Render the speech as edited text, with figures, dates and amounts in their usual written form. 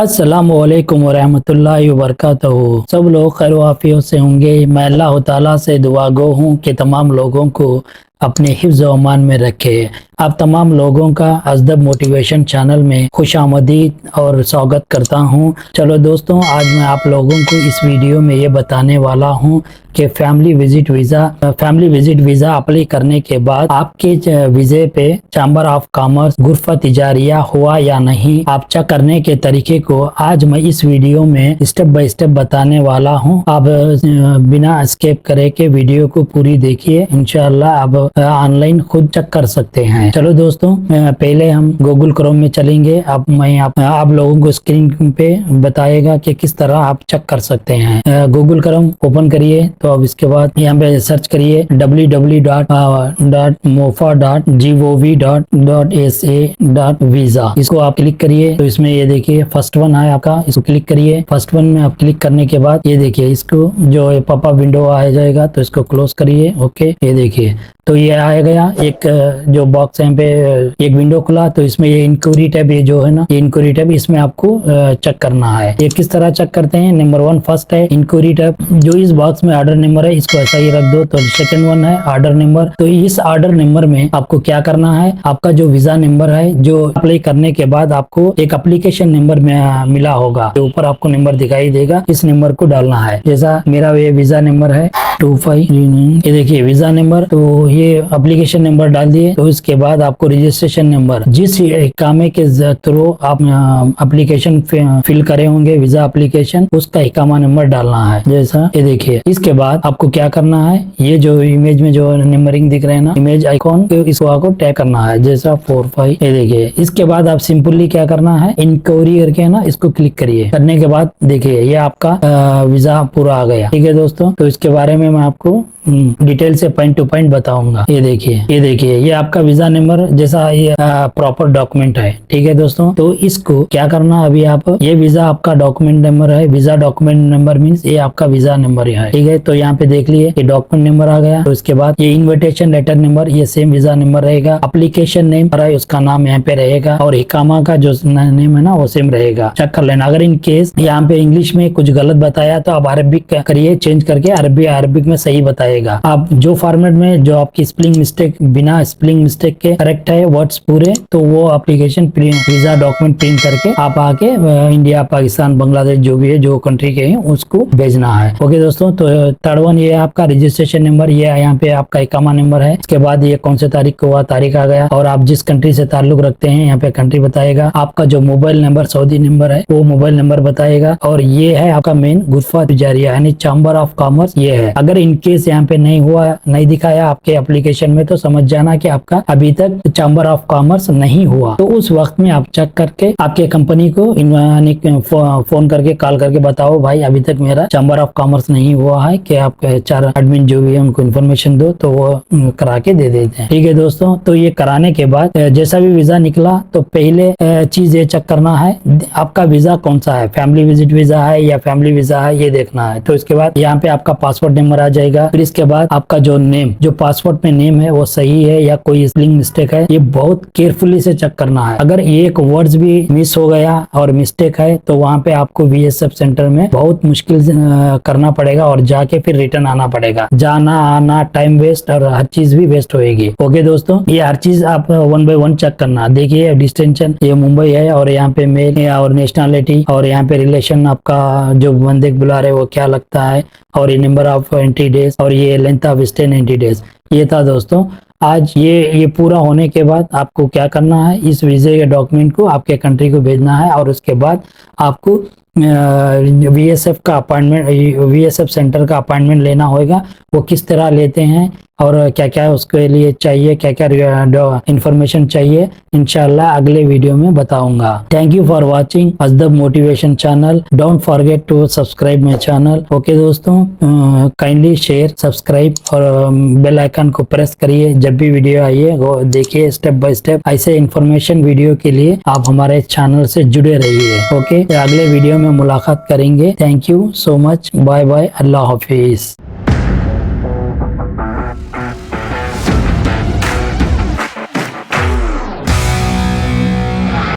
अस्सलामुअलैकुम वरहमतुल्लाहि वबरकातुहू। सब लोग खैर वाफियत से होंगे। मैं अल्लाह ताला से दुआ गो हूँ कि तमाम लोगों को अपने हिफ्ज़ व अमान में रखे। आप तमाम लोगों का अजदब मोटिवेशन चैनल में खुश आमदीद और स्वागत करता हूँ। चलो दोस्तों, आज मैं आप लोगों को इस वीडियो में ये बताने वाला हूँ कि फैमिली विजिट वीज़ा अप्लाई करने के बाद आपके वीज़े पे चैम्बर ऑफ कॉमर्स गुरफा तिजारिया हुआ या नहीं, आप चेक करने के तरीके को आज मैं इस वीडियो में स्टेप बाय स्टेप बताने वाला हूँ। आप बिना स्किप करे के वीडियो को पूरी देखिए, इंशाअल्लाह आप ऑनलाइन खुद चेक कर सकते हैं। चलो दोस्तों, पहले हम गूगल क्रोम में चलेंगे। अब मैं आप लोगों को स्क्रीन पे बताएगा कि किस तरह आप चेक कर सकते हैं। गूगल क्रोम ओपन करिए, तो अब इसके बाद यहाँ पे सर्च करिए www.mofa.gov.sa.visa। इसको आप क्लिक करिए, तो इसमें ये देखिए फर्स्ट वन है आपका, इसको क्लिक करिए। फर्स्ट वन में आप क्लिक करने के बाद ये देखिए इसको जो पॉपअप विंडो आ जाएगा, तो इसको क्लोज करिए। ओके, ये देखिए तो ये आ गया एक जो बॉक्स यहाँ पे एक विंडो खुला, तो इसमें ये इंक्वायरी टैब, ये जो है ना, ये इंक्वायरी टैब, इसमें आपको चेक करना है। ये किस तरह चेक करते हैं? नंबर 1 फर्स्ट है इंक्वायरी टैब, जो इस बॉक्स में ऑर्डर नंबर है इसको ऐसा ही रख दो। तो सेकंड वन है ऑर्डर नंबर, तो इस ऑर्डर नंबर में आपको क्या करना है, आपका जो वीजा नंबर है जो अप्लाई करने के बाद आपको एक एप्लीकेशन नंबर में मिला होगा, जो ऊपर आपको नंबर दिखाई देगा, इस नंबर को डालना है। जैसा मेरा ये वीजा नंबर है 2539, ये देखिए वीजा नंबर, तो ये एप्लीकेशन नंबर डाल दिए। तो इसके बाद आपको रजिस्ट्रेशन नंबर, जिस इकामे के थ्रू आप एप्लीकेशन फिल करे होंगे वीजा एप्लीकेशन, उसका इकामा नंबर डालना है। जैसा ये देखिए, इसके बाद आपको क्या करना है, ये जो इमेज में जो नंबरिंग दिख रहे हैं ना, इमेज आइकॉन, इसको आपको टैप करना है। जैसा 45, ये देखिए। इसके बाद आप सिंपली क्या करना है, इंक्वायरी करके ना इसको क्लिक करिए। करने के बाद देखिए ये आपका वीजा पूरा आ गया। ठीक है दोस्तों, तो इसके बारे में मैं आपको डिटेल से पॉइंट टू पॉइंट बताऊंगा। ये देखिए ये आपका वीजा नंबर जैसा ये प्रॉपर डॉक्यूमेंट है। ठीक है दोस्तों, तो इसको क्या करना, अभी आप ये वीजा आपका डॉक्यूमेंट नंबर है, वीजा डॉक्यूमेंट नंबर मीन्स ये आपका वीजा नंबर है। ठीक है, तो यहाँ पे देख लिए ये डॉक्यूमेंट नंबर आ गया। तो इसके बाद ये इन्विटेशन लेटर नंबर, ये सेम वीजा नंबर रहेगा। एप्लीकेशन नेम है, उसका नाम यहाँ पे रहेगा, और इकामा का जो नेम है ना वो सेम रहेगा। चेक कर लेना। अगर इन केस यहाँ पे इंग्लिश में कुछ गलत बताया तो आप अरबिक करिए, चेंज करके अरबिक में सही बताइएगा। आप जो फॉर्मेट में जो आपकी स्पेलिंग मिस्टेक, बिना स्पेलिंग मिस्टेक के करेक्ट है वर्ड्स पूरे, तो वो एप्लीकेशन वीजा डॉक्यूमेंट प्रिंट करके आप आके इंडिया, पाकिस्तान, बांग्लादेश जो भी है, जो कंट्री के हैं, उसको भेजना है। ओके दोस्तों, तो थर्ड वन ये आपका रजिस्ट्रेशन नंबर, ये यहाँ पे आपका इकामा नंबर है। इसके बाद ये कौन से तारीख को हुआ, तारीख आ गया, और आप जिस कंट्री से ताल्लुक रखते हैं यहाँ पे कंट्री बताएगा। आपका जो मोबाइल नंबर सऊदी नंबर है वो मोबाइल नंबर बताएगा, और ये है आपका मेन गुरफा तिजारिया यानी चैम्बर ऑफ कॉमर्स, ये है। अगर इनकेस यहाँ पे नहीं हुआ, नहीं दिखाया आपके एप्लीकेशन में, तो समझ जाना कि आपका अभी तक चैम्बर ऑफ कॉमर्स नहीं हुआ। तो उस वक्त में आप चेक करके आपके कंपनी को फोन करके, कॉल करके बताओ, भाई अभी तक मेरा चैम्बर ऑफ कॉमर्स नहीं हुआ है, कि आप 4 एडमिन जो भी है उनको इन्फॉर्मेशन दो, तो वो करा के दे देते हैं। ठीक है दोस्तों, तो ये कराने के बाद जैसा भी वीजा निकला, तो पहले चीज ये चेक करना है आपका वीजा कौन सा है, फैमिली विजिट वीजा है या फैमिली वीजा है, ये देखना है। तो इसके बाद यहाँ पे आपका पासपोर्ट नंबर आ जाएगा। फिर इसके बाद आपका जो नेम, जो पासपोर्ट में नेम है वो सही है या कोई स्पेलिंग मिस्टेक है, ये बहुत केयरफुली से चेक करना है। अगर एक वर्ड्स भी मिस हो गया और मिस्टेक है, तो वहाँ पे आपको VSF सेंटर में बहुत मुश्किल करना पड़ेगा, और जाके फिर रिटर्न आना पड़ेगा। जाना आना टाइम वेस्ट, और हर चीज भी वेस्ट होएगी। ओके दोस्तों, ये हर चीज आप 1 by 1 चेक करना। देखिए डिस्टेंशन, ये मुंबई है, और यहाँ पे मेल और नेशनलिटी, और यहाँ पे रिलेशन आपका जो बंदे बुला रहे वो क्या लगता है, और ये नंबर ऑफ एंट्री डेज, और ये लेंथ ऑफ स्टे 90 डेज। ये था दोस्तों आज। ये पूरा होने के बाद आपको क्या करना है, इस वीजे के डॉक्यूमेंट को आपके कंट्री को भेजना है, और उसके बाद आपको VSF का अपॉइंटमेंट, VSF सेंटर का अपॉइंटमेंट लेना होगा। वो किस तरह लेते हैं और क्या क्या उसके लिए चाहिए, क्या क्या इंफॉर्मेशन चाहिए, इंशाल्लाह अगले वीडियो में बताऊंगा। थैंक यू फॉर वाचिंग अजदब motivation channel. Don't forget to subscribe my channel. Okay दोस्तों, काइंडली शेयर, सब्सक्राइब और बेल आइकन को प्रेस करिए। जब भी वीडियो आइए वो देखिए स्टेप बाय स्टेप। ऐसे इंफॉर्मेशन वीडियो के लिए आप हमारे चैनल से जुड़े रहिए। ओके, अगले वीडियो में मुलाकात करेंगे। Thank you so much, bye bye, अल्लाह हाफिज।